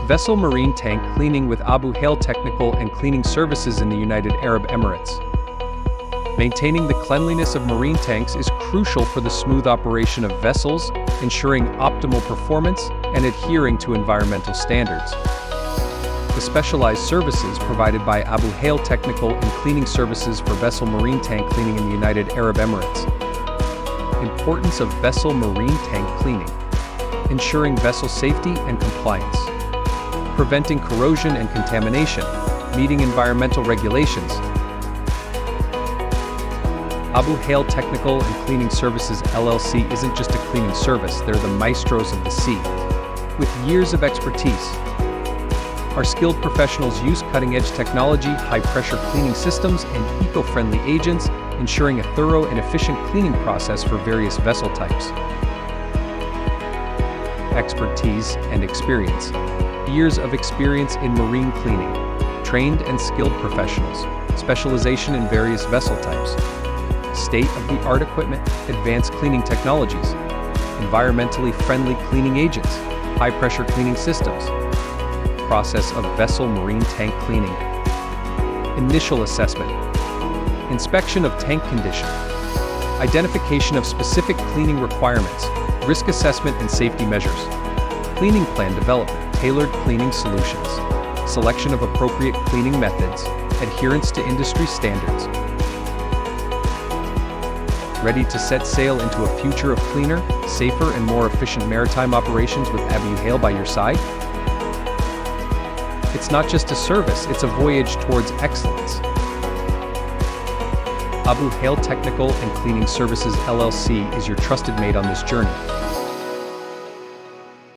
Vessel marine tank cleaning with Abu Hail Technical and Cleaning Services in the United Arab Emirates. Maintaining the cleanliness of marine tanks is crucial for the smooth operation of vessels, ensuring optimal performance and adhering to environmental standards. The specialized services provided by Abu Hail Technical and Cleaning Services for vessel marine tank cleaning in the United Arab Emirates. Importance of vessel marine tank cleaning. Ensuring vessel safety and compliance. Preventing corrosion and contamination, meeting environmental regulations. Abu Hail Technical and Cleaning Services L.L.C isn't just a cleaning service, they're the maestros of the sea. With years of expertise, our skilled professionals use cutting-edge technology, high-pressure cleaning systems, and eco-friendly agents, ensuring a thorough and efficient cleaning process for various vessel types. Expertise and experience. Years of experience in marine cleaning. Trained and skilled professionals. Specialization in various vessel types. State-of-the-art equipment, advanced cleaning technologies. Environmentally friendly cleaning agents. High-pressure cleaning systems. Process of vessel marine tank cleaning. Initial assessment. Inspection of tank condition. Identification of specific cleaning requirements. Risk assessment and safety measures. Cleaning plan development. Tailored cleaning solutions. Selection of appropriate cleaning methods. Adherence to industry standards. Ready to set sail into a future of cleaner, safer, and more efficient maritime operations with Abu Hail by your side? It's not just a service, it's a voyage towards excellence. Abu Hail Technical and Cleaning Services LLC is your trusted mate on this journey.